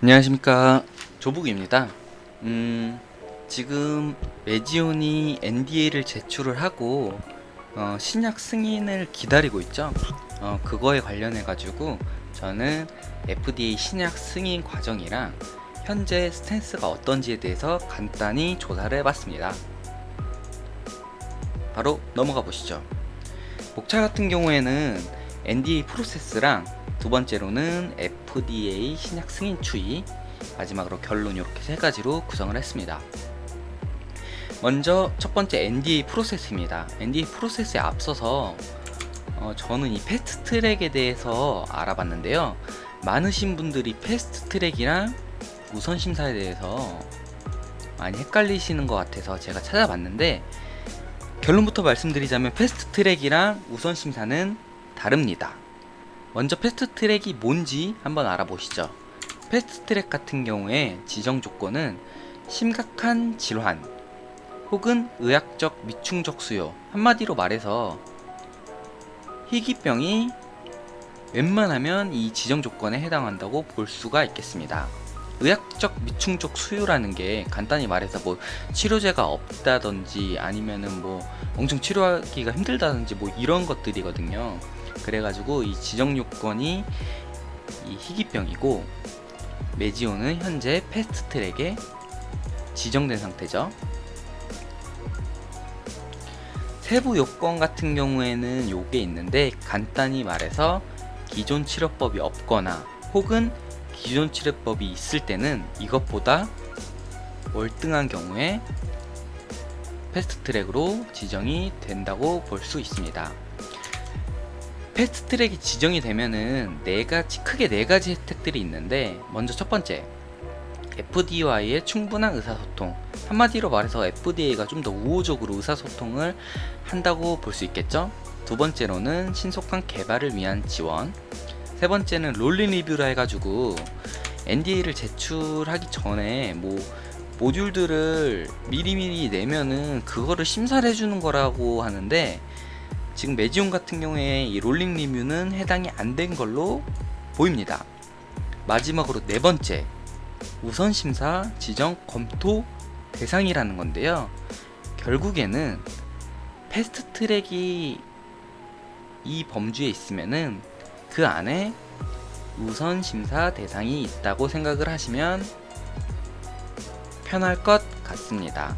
안녕하십니까, 조북입니다. 지금 메지온이 NDA를 제출을 하고 신약 승인을 기다리고 있죠. 그거에 관련해 가지고 저는 FDA 신약 승인 과정이랑 현재 스탠스가 어떤지에 대해서 간단히 조사를 해봤습니다. 바로 넘어가 보시죠. 목차 같은 경우에는 NDA 프로세스랑 두 번째로는 FDA 신약 승인 추이, 마지막으로 결론, 이렇게 세 가지로 구성을 했습니다. 먼저 첫 번째 NDA 프로세스입니다. NDA 프로세스에 앞서서 저는 이 패스트 트랙에 대해서 알아봤는데요. 많으신 분들이 패스트 트랙이랑 우선 심사에 대해서 많이 헷갈리시는 것 같아서 제가 찾아봤는데, 결론부터 말씀드리자면 패스트 트랙이랑 우선 심사는 다릅니다. 먼저 패스트 트랙이 뭔지 한번 알아보시죠. 패스트 트랙 같은 경우에 지정 조건은 심각한 질환 혹은 의학적 미충족 수요, 한마디로 말해서 희귀병이 웬만하면 이 지정 조건에 해당한다고 볼 수가 있겠습니다. 의학적 미충족 수요라는 게 간단히 말해서 뭐 치료제가 없다든지 아니면은 뭐 엄청 치료하기가 힘들다든지 뭐 이런 것들이거든요. 그래가지고 이 지정 요건이 이 희귀병이고, 메지온은 현재 패스트 트랙에 지정된 상태죠. 세부 요건 같은 경우에는 요게 있는데, 간단히 말해서 기존 치료법이 없거나 혹은 기존 치료법이 있을 때는 이것보다 월등한 경우에 패스트 트랙으로 지정이 된다고 볼 수 있습니다. 패스트 트랙이 지정이 되면은 크게 네 가지 혜택들이 있는데, 먼저 첫 번째, FDA와의 충분한 의사소통. 한마디로 말해서 FDA가 좀 더 우호적으로 의사소통을 한다고 볼 수 있겠죠. 두 번째로는 신속한 개발을 위한 지원. 세 번째는 롤링 리뷰라 해가지고 NDA를 제출하기 전에 뭐 모듈들을 미리미리 내면은 그거를 심사를 해주는 거라고 하는데, 지금 메지온 같은 경우에 이 롤링 리뷰는 해당이 안 된 걸로 보입니다. 마지막으로 네 번째, 우선 심사 지정 검토 대상이라는 건데요. 결국에는 패스트 트랙이 이 범주에 있으면은 그 안에 우선 심사 대상이 있다고 생각을 하시면 편할 것 같습니다.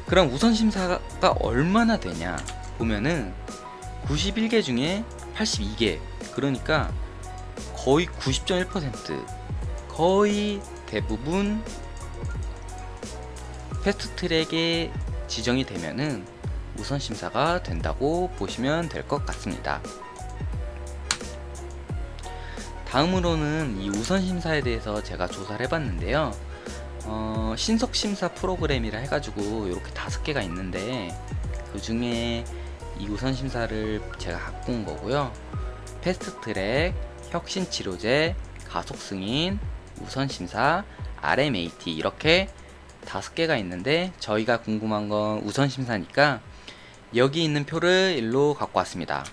그럼 우선 심사가 얼마나 되냐 보면은 91개 중에 82개, 그러니까 거의 90.1%, 거의 대부분 패스트 트랙에 지정이 되면은 우선 심사가 된다고 보시면 될 것 같습니다. 다음으로는 이 우선 심사에 대해서 제가 조사를 해봤는데요. 신속 심사 프로그램이라 해가지고 이렇게 5개가 있는데, 그 중에 이 우선 심사를 제가 갖고 온 거고요. 패스트 트랙, 혁신 치료제, 가속 승인, 우선 심사, RMAT, 이렇게 5개가 있는데, 저희가 궁금한 건 우선 심사니까 여기 있는 표를 일로 갖고 왔습니다.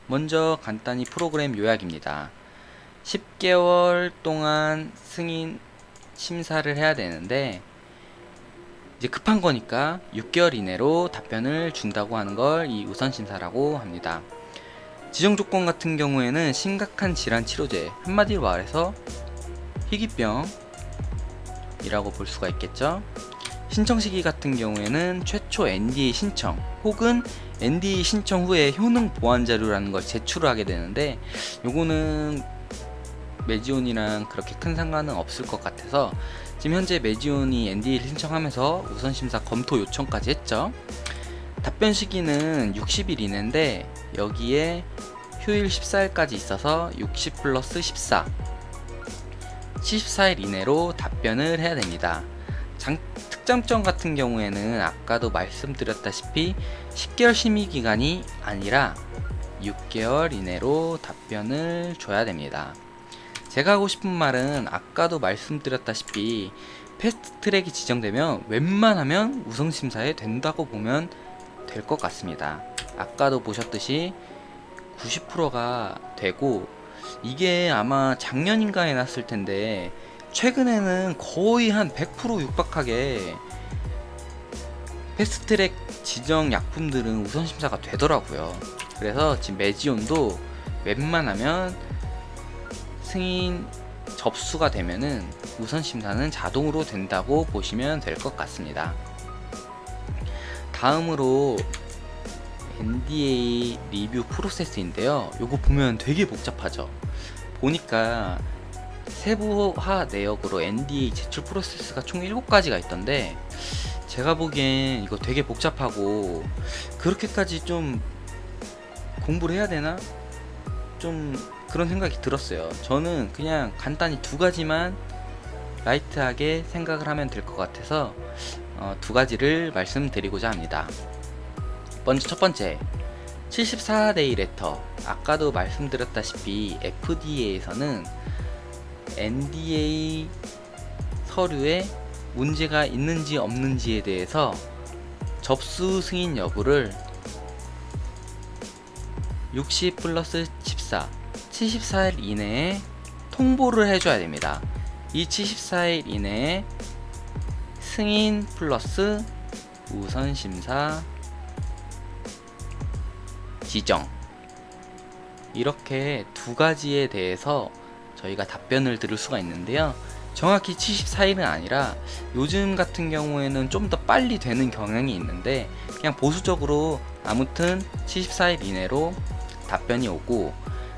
먼저 간단히 프로그램 요약입니다. 10개월 동안 승인 심사를 해야 되는데, 이제 급한 거니까 6개월 이내로 답변을 준다고 하는 걸 이 우선 심사라고 합니다. 지정 조건 같은 경우에는 심각한 질환 치료제, 한마디로 말해서 희귀병이라고 볼 수가 있겠죠. 신청 시기 같은 경우에는 최초 NDA 신청 혹은 NDA 신청 후에 효능 보완 자료라는 걸 제출을 하게 되는데, 요거는 메지온이랑 그렇게 큰 상관은 없을 것 같아서 지금 현재 메지온이 NDA를 신청하면서 우선심사 검토 요청까지 했죠. 답변 시기는 60일 이내인데 여기에 휴일 14일까지 있어서 60 플러스 14, 74일 이내로 답변을 해야 됩니다. 특장점 같은 경우에는 아까도 말씀드렸다시피 10개월 심의 기간이 아니라 6개월 이내로 답변을 줘야 됩니다. 제가 하고 싶은 말은 아까도 말씀드렸다시피 패스트 트랙이 지정되면 웬만하면 우선심사에 된다고 보면 될 것 같습니다. 아까도 보셨듯이 90%가 되고, 이게 아마 작년인가 해놨을 텐데 최근에는 거의 한 100% 육박하게 패스트트랙 지정 약품들은 우선 심사가 되더라고요. 그래서 지금 메지온도 웬만하면 승인 접수가 되면은 우선 심사는 자동으로 된다고 보시면 될 것 같습니다. 다음으로 NDA 리뷰 프로세스인데요. 요거 보면 되게 복잡하죠. 보니까 세부화 내역으로 NDA 제출 프로세스가 총 7가지가 있던데 제가 보기엔 이거 되게 복잡하고 그렇게까지 좀 공부를 해야 되나? 좀 그런 생각이 들었어요. 저는 그냥 간단히 2가지만 라이트하게 생각을 하면 될 것 같아서 2가지를 말씀드리고자 합니다. 먼저 첫 번째, 74데이 레터. 아까도 말씀드렸다시피 FDA에서는 NDA 서류에 문제가 있는지 없는지에 대해서 접수 승인 여부를 60 플러스 14, 74일 이내에 통보를 해줘야 됩니다. 이 74일 이내에 승인 플러스 우선심사 지정, 이렇게 2가지에 대해서 저희가 답변을 들을 수가 있는데요. 정확히 74일은 아니라 요즘 같은 경우에는 좀 더 빨리 되는 경향이 있는데 그냥 보수적으로 아무튼 74일 이내로 답변이 오고,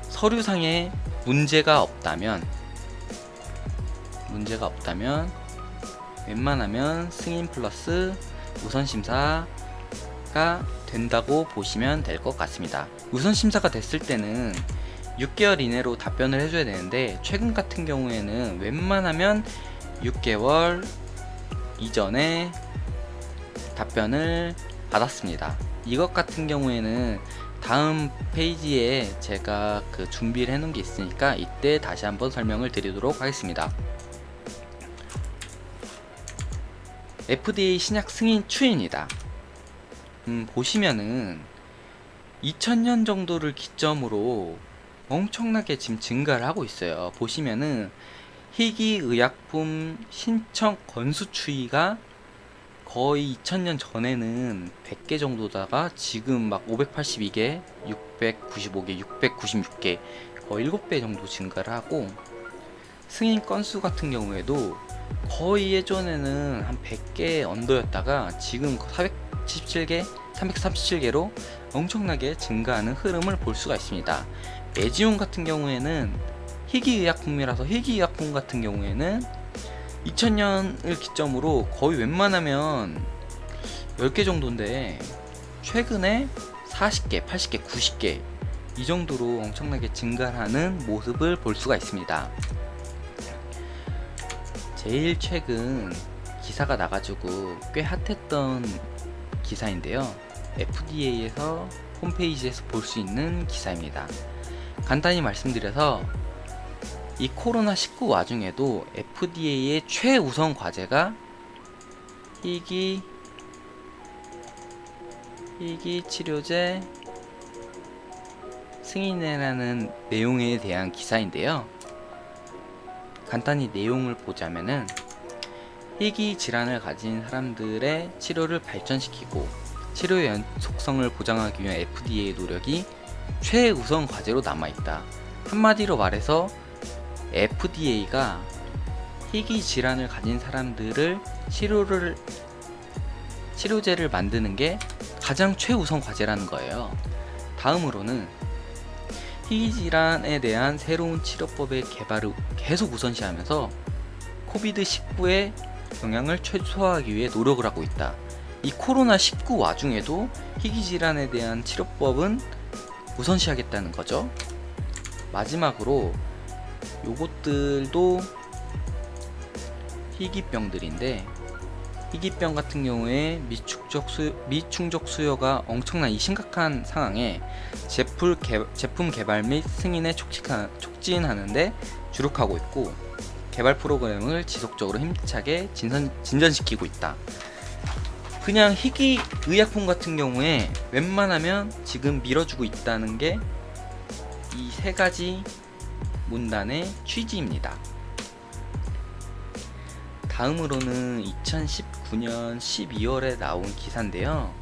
서류상에 문제가 없다면 웬만하면 승인 플러스 우선심사가 된다고 보시면 될 것 같습니다. 우선심사가 됐을 때는 6개월 이내로 답변을 해줘야 되는데 최근 같은 경우에는 웬만하면 6개월 이전에 답변을 받았습니다. 이것 같은 경우에는 다음 페이지에 제가 준비를 해놓은 게 있으니까 이때 다시 한번 설명을 드리도록 하겠습니다. FDA 신약 승인 추이입니다. 보시면은 2000년 정도를 기점으로 엄청나게 지금 증가를 하고 있어요. 보시면은 희귀의약품 신청 건수 추이가 거의 2000년 전에는 100개 정도다가 지금 막 582개, 695개, 696개, 거의 7배 정도 증가를 하고, 승인 건수 같은 경우에도 거의 예전에는 한 100개 언더였다가 지금 477개, 337개로 엄청나게 증가하는 흐름을 볼 수가 있습니다. 메지온 같은 경우에는 희귀의약품이라서 희귀의약품 같은 경우에는 2000년을 기점으로 거의 웬만하면 10개 정도인데 최근에 40개, 80개, 90개 이 정도로 엄청나게 증가하는 모습을 볼 수가 있습니다. 제일 최근 기사가 나가지고 꽤 핫했던 기사인데요. FDA에서 홈페이지에서 볼 수 있는 기사입니다. 간단히 말씀드려서 이 코로나19 와중에도 FDA의 최우선 과제가 희귀 치료제 승인이라는 내용에 대한 기사인데요. 간단히 내용을 보자면은 희귀 질환을 가진 사람들의 치료를 발전시키고 치료의 연속성을 보장하기 위한 FDA의 노력이 최우선 과제로 남아있다. 한마디로 말해서 FDA가 희귀 질환을 가진 사람들을 치료제를 만드는 게 가장 최우선 과제라는 거예요. 다음으로는 희귀 질환에 대한 새로운 치료법의 개발을 계속 우선시하면서 코비드19의 영향을 최소화하기 위해 노력을 하고 있다. 이 코로나19 와중에도 희귀 질환에 대한 치료법은 우선시하겠다는 거죠. 마지막으로 요것들도 희귀병들인데, 희귀병 같은 경우에 미충족 수요가 엄청난 심각한 상황에 제품 개발 및 승인에 촉진하는데 주력하고 있고 개발 프로그램을 지속적으로 힘차게 진전시키고 있다. 그냥 희귀 의약품 같은 경우에 웬만하면 지금 밀어주고 있다는 게 이 3가지 문단의 취지입니다. 다음으로는 2019년 12월에 나온 기사인데요.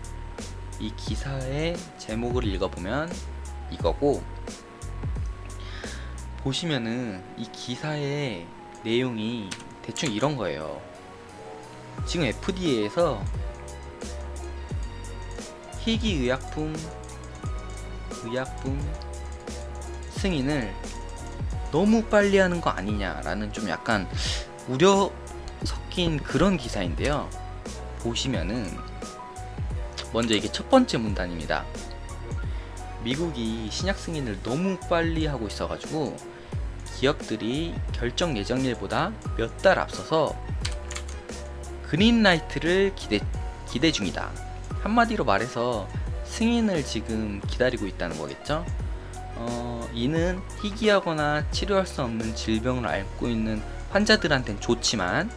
이 기사의 제목을 읽어보면 이거고, 보시면은 이 기사의 내용이 대충 이런 거예요. 지금 FDA에서 희귀의약품 승인을 너무 빨리 하는 거 아니냐라는 좀 약간 우려 섞인 그런 기사인데요. 보시면은 먼저 이게 첫 번째 문단입니다. 미국이 신약 승인을 너무 빨리 하고 있어가지고 기업들이 결정 예정일보다 몇 달 앞서서 그린라이트를 기대 중이다. 한마디로 말해서 승인을 지금 기다리고 있다는 거겠죠. 이는 희귀하거나 치료할 수 없는 질병을 앓고 있는 환자들한테는 좋지만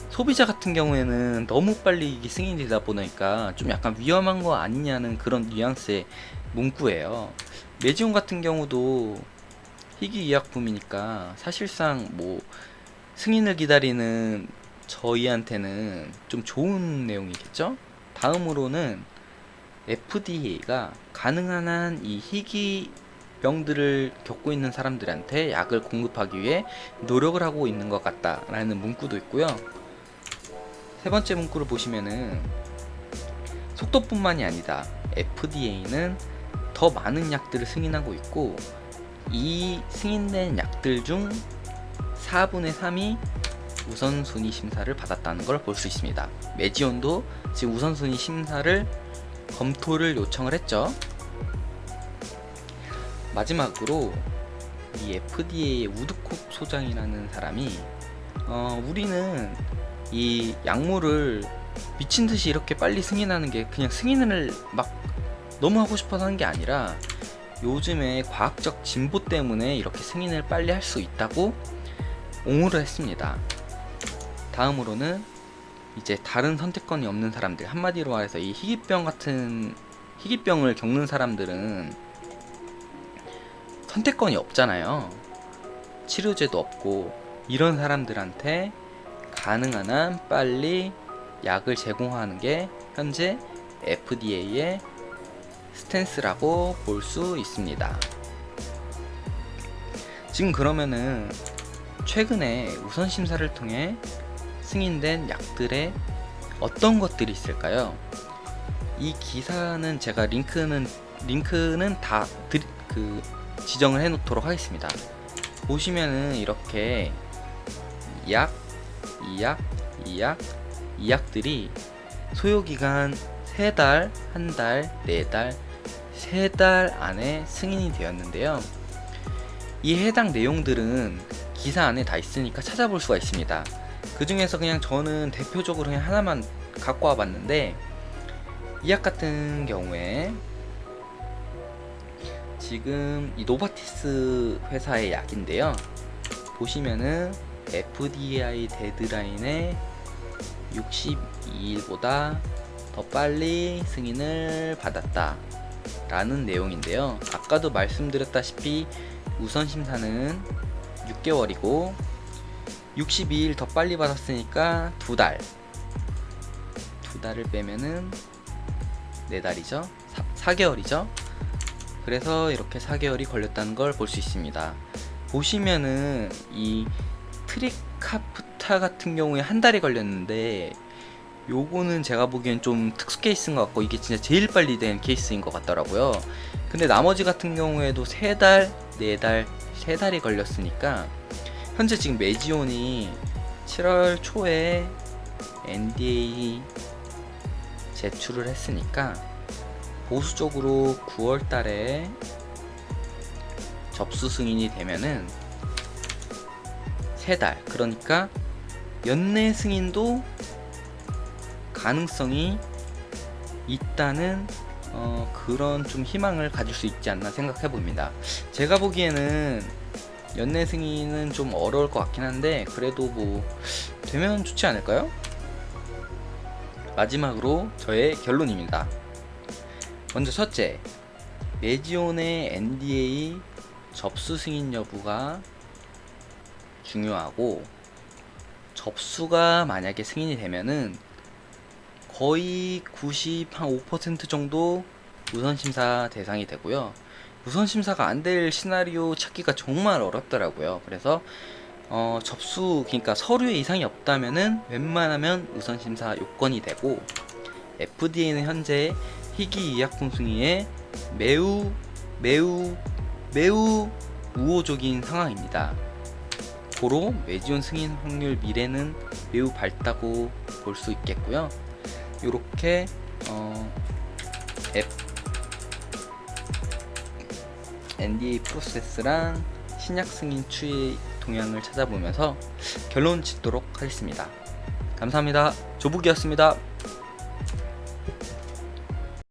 소비자 같은 경우에는 너무 빨리 이게 승인이 되다 보니까 좀 약간 위험한 거 아니냐는 그런 뉘앙스의 문구예요. 메지온 같은 경우도 희귀의약품이니까 사실상 뭐 승인을 기다리는 저희한테는 좀 좋은 내용이겠죠. 다음으로는 FDA가 가능한 한 이 희귀병들을 겪고 있는 사람들한테 약을 공급하기 위해 노력을 하고 있는 것 같다라는 문구도 있고요. 세 번째 문구를 보시면은 속도뿐만이 아니다. FDA는 더 많은 약들을 승인하고 있고 이 승인된 약들 중 4분의 3이 우선순위 심사를 받았다는 걸 볼 수 있습니다. 메지온도 지금 우선순위 심사를 검토를 요청을 했죠. 마지막으로 이 FDA의 우드콥 소장이라는 사람이 우리는 이 약물을 미친듯이 이렇게 빨리 승인하는 게 그냥 승인을 막 너무 하고 싶어서 하는 게 아니라 요즘에 과학적 진보 때문에 이렇게 승인을 빨리 할 수 있다고 옹호를 했습니다. 다음으로는 이제 다른 선택권이 없는 사람들, 한마디로 말해서 이 희귀병을 겪는 사람들은 선택권이 없잖아요. 치료제도 없고 이런 사람들한테 가능한 한 빨리 약을 제공하는 게 현재 FDA의 스탠스라고 볼 수 있습니다. 지금 그러면은 최근에 우선 심사를 통해 승인된 약들의 어떤 것들이 있을까요? 이 기사는 제가 링크는 다 지정을 해 놓도록 하겠습니다. 보시면은 이렇게 이 약들이 소요기간 3달, 1달, 4달, 3달 안에 승인이 되었는데요. 이 해당 내용들은 기사 안에 다 있으니까 찾아볼 수가 있습니다. 그 중에서 그냥 저는 대표적으로 그냥 하나만 갖고 와봤는데, 이 약 같은 경우에 지금 이 노바티스 회사의 약인데요. 보시면은 FDA 데드라인에 62일보다 더 빨리 승인을 받았다 라는 내용인데요. 아까도 말씀드렸다시피 우선 심사는 6개월이고 62일 더 빨리 받았으니까 2달을 빼면은 4달이죠. 4개월이죠. 그래서 이렇게 4개월이 걸렸다는 걸 볼 수 있습니다. 보시면은 이 트리카프타 같은 경우에 1달이 걸렸는데, 요거는 제가 보기엔 좀 특수 케이스인 것 같고 이게 진짜 제일 빨리 된 케이스인 것 같더라고요. 근데 나머지 같은 경우에도 3달, 4달, 3달이 걸렸으니까 현재 지금 메지온이 7월 초에 NDA 제출을 했으니까 보수적으로 9월 달에 접수 승인이 되면은 3달, 그러니까 연내 승인도 가능성이 있다는 그런 좀 희망을 가질 수 있지 않나 생각해 봅니다. 제가 보기에는 연내 승인은 좀 어려울 것 같긴 한데 그래도 뭐 되면 좋지 않을까요? 마지막으로 저의 결론입니다. 먼저 첫째, 메지온의 NDA 접수 승인 여부가 중요하고, 접수가 만약에 승인이 되면은 거의 95% 정도 우선심사 대상이 되고요. 우선심사가 안 될 시나리오 찾기가 정말 어렵더라고요. 그래서 접수, 그러니까 서류에 이상이 없다면은 웬만하면 우선심사 요건이 되고, FDA는 현재 희귀의약품 승인에 매우 매우 매우 우호적인 상황입니다. 고로 메지온 승인 확률 미래는 매우 밝다고 볼 수 있겠고요. 이렇게 NDA 프로세스랑 신약 승인 추이 동향을 찾아보면서 결론 짓도록 하겠습니다. 감사합니다. 조북이었습니다.